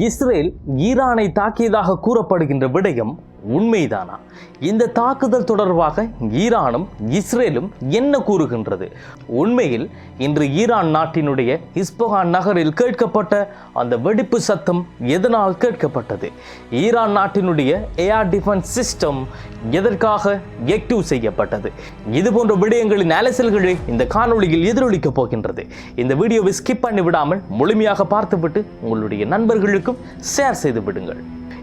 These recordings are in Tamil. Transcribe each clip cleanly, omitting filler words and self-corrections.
இஸ்ரேல் ஈரானை தாக்கியதாக கூறப்படுகின்ற விடயம் உண்மைதானா? இந்த தாக்குதல் தொடர்பாக ஈரானும் இஸ்ரேலும் என்ன கூறுகின்றது? உண்மையில் இன்று ஈரான் நாட்டினுடைய இஸ்பஹான் நகரில் கேட்கப்பட்ட அந்த வெடிப்பு சத்தம் எதனால் கேட்கப்பட்டது? ஈரான் நாட்டினுடைய ஏர் டிஃபென்ஸ் சிஸ்டம் எதற்காக ஆக்டிவ் செய்யப்பட்டது? இது போன்ற விடயங்களின் அலசல்களை இந்த காணொளியில் எதிரொலிக்கப் போகின்றது. இந்த வீடியோவை ஸ்கிப் பண்ணி விடாமல் முழுமையாக பார்த்துவிட்டு உங்களுடைய நண்பர்களுக்கும் ஷேர் செய்து விடுங்கள்.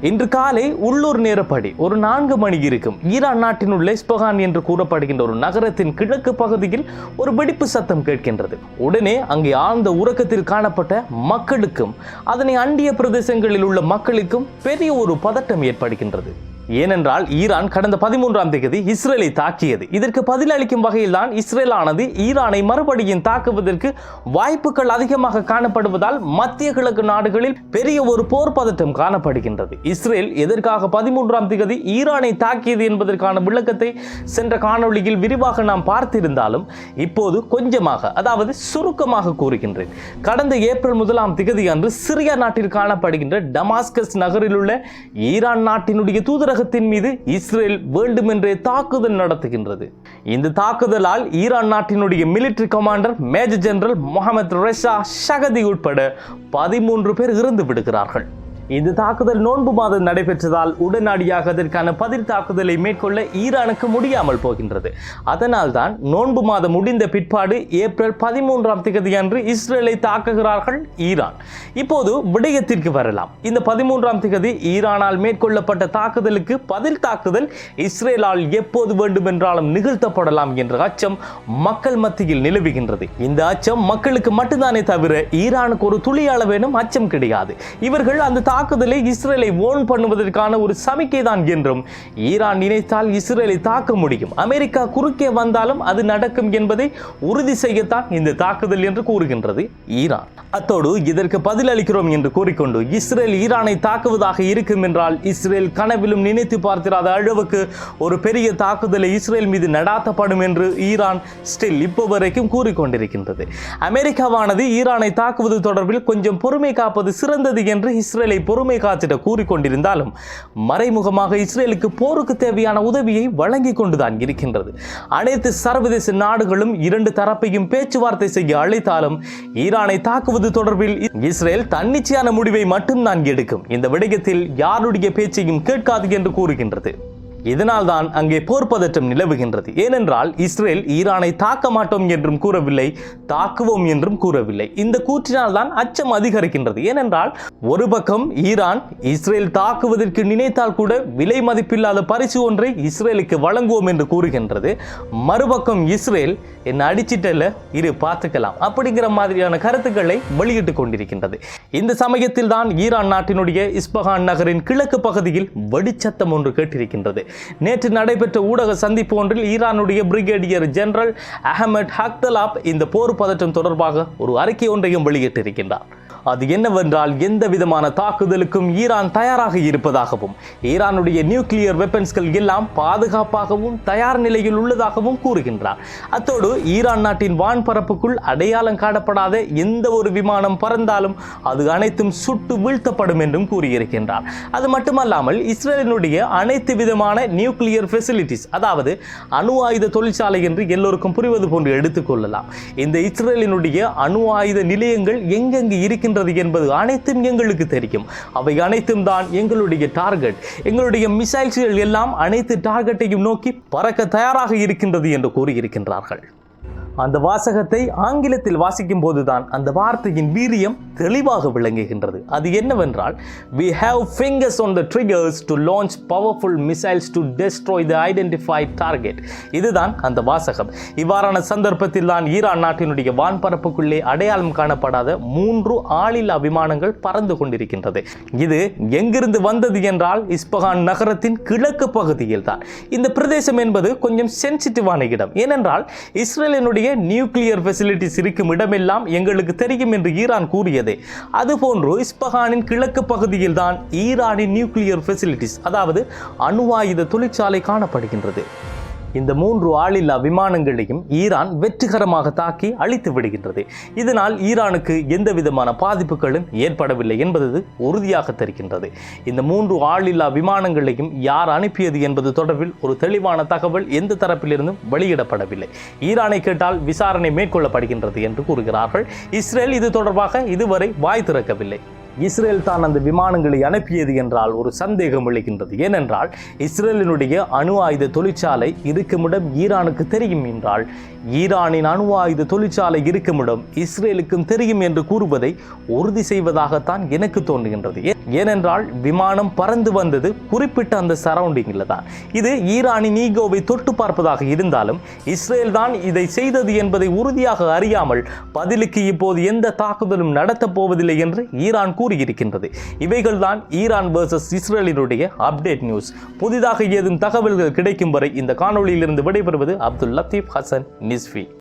இன்று காலை உள்ளூர் நேரப்படி ஒரு 4 மணி இருக்கும் ஈரான் நாட்டின் உள்ள இஸ்பஹான் என்று கூறப்படுகின்ற ஒரு நகரத்தின் கிழக்கு பகுதியில் ஒரு வெடிப்பு சத்தம் கேட்கின்றது. உடனே அங்கே ஆழ்ந்த உறக்கத்தில் காணப்பட்ட மக்களுக்கும் அதனை அண்டிய பிரதேசங்களில் உள்ள மக்களுக்கும் பெரிய ஒரு பதட்டம் ஏற்படுகின்றது. ஏனென்றால் ஈரான் கடந்த 13ஆம் தேதி இஸ்ரேலை தாக்கியது. இதற்கு பதிலளிக்கும் வகையில் தான் இஸ்ரேலானது ஈரானை மறுபடியும் தாக்குவதற்கு வாய்ப்புகள் அதிகமாக காணப்படுவதால் மத்திய கிழக்கு நாடுகளில் பெரிய ஒரு போர் பதட்டம் காணப்படுகின்றது. இஸ்ரேல் எதற்காக 13ஆம் தேதி ஈரானை தாக்கியது என்பதற்கான விளக்கத்தை சென்ற காணொளியில் விரிவாக நாம் பார்த்திருந்தாலும் இப்போது கொஞ்சமாக, அதாவது சுருக்கமாக கூறுகின்றேன். கடந்த ஏப்ரல் 1ஆம் தேதி அன்று சிரியா நாட்டில் காணப்படுகின்ற டமாஸ்கஸ் நகரில் உள்ள ஈரான் நாட்டினுடைய தூதரக மீது இஸ்ரேல் வேண்டுமென்றே தாக்குதல் நடத்துகின்றது. இந்த தாக்குதலால் ஈரான் நாட்டினுடைய military commander major general Mohammad Reza Zahedi உட்பட 13 பேர் இறந்து விடுகிறார்கள். இந்த தாக்குதல் நோன்பு மாதம் நடைபெற்றதால் உடனடியாக அதற்கான பதில் தாக்குதலை மேற்கொள்ள ஈரானுக்கு முடியாமல் போகின்றது. அதனால் தான் நோன்பு மாதம் முடிந்த பிற்பாடு ஏப்ரல் 13ஆம் தேதி அன்று இஸ்ரேலை தாக்குகிறார்கள் ஈரான். இப்போது விடயத்திற்கு வரலாம். இந்த 13ஆம் தேதி ஈரானால் மேற்கொள்ளப்பட்ட தாக்குதலுக்கு பதில் தாக்குதல் இஸ்ரேலால் எப்போது வேண்டுமென்றாலும் நிகழ்த்தப்படலாம் என்ற அச்சம் மக்கள் மத்தியில் நிலவுகின்றது. இந்த அச்சம் மக்களுக்கு மட்டும்தானே தவிர ஈரானுக்கு ஒரு துளி அளவேனும் அச்சம் கிடையாது. இவர்கள் அந்த தாக்குதலை இஸ்ரேலை ஓன் பண்ணுவதற்கான ஒரு சமிக்கை தான் என்றும், ஈரான் நினைத்தால் இஸ்ரேலை தாக்க முடியும், அமெரிக்கா குறுக்கே வந்தாலும் அது நடக்கும் என்பதை உறுதி செய்யத்தான் இந்த தாக்குதல் என்று கூறுகின்றது ஈரான். அத்தோடு இதற்கு பதில் அளிக்கிறோம் என்று கூறிக்கொண்டு இஸ்ரேல் ஈரானை தாக்குவதாக இருக்கும் என்றால் இஸ்ரேல் கனவிலும் நினைத்து பார்த்திராத அளவுக்கு ஒரு பெரிய தாக்குதலை இஸ்ரேல் மீது நடாத்தப்படும் என்று ஈரான் ஸ்டில் இப்போ வரைக்கும் கூறிக்கொண்டிருக்கின்றது. அமெரிக்காவானது ஈரானை தாக்குவது தொடர்பில் கொஞ்சம் பொறுமை காப்பது சிறந்தது என்று இஸ்ரேலை பொறுமை காத்திட கூறிக்கொண்டிருந்தாலும் மறைமுகமாக இஸ்ரேலுக்கு போருக்கு தேவையான உதவியை வழங்கி கொண்டுதான் இருக்கின்றது. அனைத்து சர்வதேச நாடுகளும் இரண்டு தரப்பையும் பேச்சுவார்த்தை செய்ய அழைத்தாலும் ஈரானை தாக்குவது தொடர்பில் இஸ்ரேல் தன்னிச்சையான முடிவை மட்டும்தான் எடுக்கும். இந்த விடயத்தில் யாருடைய பேச்சையும் கேட்காது என்று கூறுகின்றது. இதனால் தான் அங்கே போர் பதட்டம் நிலவுகின்றது. ஏனென்றால் இஸ்ரேல் ஈரானை தாக்க மாட்டோம் என்றும் கூறவில்லை, தாக்குவோம் என்றும் கூறவில்லை. இந்த கூற்றினால் தான் அச்சம் அதிகரிக்கின்றது. ஏனென்றால் ஒரு பக்கம் ஈரான் இஸ்ரேல் தாக்குவதற்கு நினைத்தால் கூட விலை மதிப்பில்லாத பரிசு ஒன்றை இஸ்ரேலுக்கு வழங்குவோம் என்று கூறுகின்றது. மறுபக்கம் இஸ்ரேல் என்ன அடிச்சிட்டல இரு பார்த்துக்கலாம் அப்படிங்கிற மாதிரியான கருத்துக்களை வெளியிட்டுக் கொண்டிருக்கின்றது. இந்த சமயத்தில் தான் ஈரான் நாட்டினுடைய இஸ்பஹான் நகரின் கிழக்கு பகுதியில் வெடிச்சத்தம் ஒன்று கேட்டிருக்கின்றது. நேற்று நடைபெற்ற ஊடக சந்திப்பு ஒன்றில் ஈரானுடைய பிரிகேடியர் ஜெனரல் அஹமத் ஹக்தலாப் இந்த போர் பதட்டம் தொடர்பாக ஒரு அறிக்கை ஒன்றையும் வெளியிட்டிருக்கின்றார். அது என்னவென்றால் எந்த விதமான தாக்குதலுக்கும் ஈரான் தயாராக இருப்பதாகவும், ஈரானுடைய நியூக்ளியர் வெப்பன்ஸ்கள் எல்லாம் பாதுகாப்பாகவும் தயார் நிலையில் உள்ளதாகவும் கூறுகின்றார். அத்தோடு ஈரான் நாட்டின் வான்பரப்புக்குள் அடையாளம் காணப்படாத எந்த ஒரு விமானம் பறந்தாலும் அது அனைத்தும் சுட்டு வீழ்த்தப்படும் என்றும் கூறியிருக்கின்றார். அது மட்டுமல்லாமல் இஸ்ரேலினுடைய அனைத்து விதமான நியூக்ளியர் ஃபெசிலிட்டிஸ், அதாவது அணு ஆயுத தொழிற்சாலை என்று எல்லோருக்கும் புரிவது போன்று எடுத்துக்கொள்ளலாம். இந்த இஸ்ரேலினுடைய அணு ஆயுத நிலையங்கள் எங்கெங்கு இருக்கின்ற என்பது அனைத்தும் எங்களுக்கு தெரியும். அவை அனைத்தும் தான் எங்களுடைய டார்கெட். எங்களுடைய மிசைல்ஸ்கள் எல்லாம் அனைத்து டார்கெட்டையும் நோக்கி பறக்க தயாராக இருக்கின்றது என்று கூறியிருக்கின்றார்கள். அந்த வாசகத்தை ஆங்கிலத்தில் வாசிக்கும் போதுதான் அந்த வார்த்தையின் வீரியம் தெளிவாக விளங்குகின்றது. அது என்னவென்றால், we have fingers on the triggers to launch powerful missiles to destroy the identified target. இதுதான் அந்த வாசகம். இவ்வாறான சந்தர்ப்பத்தில் தான் ஈரான் நாட்டினுடைய வான்பரப்புக்குள்ளே அடையாளம் காணப்படாத 3 ஆளில்லா விமானங்கள் பறந்து கொண்டிருக்கின்றது. இது எங்கிருந்து வந்தது என்றால் இஸ்பஹான் நகரத்தின் கிழக்கு பகுதியில் தான். இந்த பிரதேசம் என்பது கொஞ்சம் சென்சிட்டிவான இடம். ஏனென்றால் இஸ்ரேலினுடைய நியூக்ளியர் ஃபெசிலிட்டிஸ் இருக்கும் இடமெல்லாம் எங்களுக்கு தெரியும் என்று ஈரான் கூறியது. அதுபோன்று இஸ்பஹானின் கிழக்கு பகுதியில் தான் ஈரானின் நியூக்ளியர் ஃபெசிலிட்டிஸ், அதாவது அணு ஆயுத தொழிற்சாலை காணப்படுகின்றது. இந்த 3 ஆளில்லா விமானங்களையும் ஈரான் வெற்றிகரமாக தாக்கி அழித்து விடுகின்றது. இதனால் ஈரானுக்கு எந்த விதமான பாதிப்புகளும் ஏற்படவில்லை என்பது உறுதியாக தெரிகின்றது. இந்த 3 ஆளில்லா விமானங்களையும் யார் அனுப்பியது என்பது தொடர்பில் ஒரு தெளிவான தகவல் எந்த தரப்பிலிருந்தும் வெளியிடப்படவில்லை. ஈரானை கேட்டால் விசாரணை மேற்கொள்ளப்படுகின்றது என்று கூறுகிறார்கள். இஸ்ரேல் இது தொடர்பாக இதுவரை வாய் திறக்கவில்லை. இஸ்ரேல் தான் அந்த விமானங்களை அனுப்பியது என்றால் ஒரு சந்தேகம் எழுகின்றது. ஏனென்றால் இஸ்ரேலினுடைய அணு ஆயுத தொழிற்சாலை இருக்குமிடம் ஈரானுக்கு தெரியும் என்றால் ஈரானின் அணு ஆயுத தொழிற்சாலை இருக்குமிடம் இஸ்ரேலுக்கும் தெரியும் என்று கூறுவதை உறுதி செய்வதாகத்தான் எனக்கு தோன்றுகின்றது. ஏனென்றால் விமானம் பறந்து வந்தது குறிப்பிட்ட அந்த சரௌண்டிங்கில் தான். இது ஈரானின் ஈகோவை தொட்டு பார்ப்பதாக இருந்தாலும் இஸ்ரேல் தான் இதை செய்தது என்பதை உறுதியாக அறியாமல் பதிலுக்கு இப்போது எந்த தாக்குதலும் நடத்தப் போவதில்லை என்று ஈரான் கூறியிருக்கின்றது. இவைகள் தான் ஈரான் வெர்சஸ் இஸ்ரேலினுடைய அப்டேட் நியூஸ். புதிதாக ஏதும் தகவல்கள் கிடைக்கும் வரை இந்த காணொளியிலிருந்து விடைபெறுவது அப்துல் லத்தீப் ஹசன் நிஸ்வி.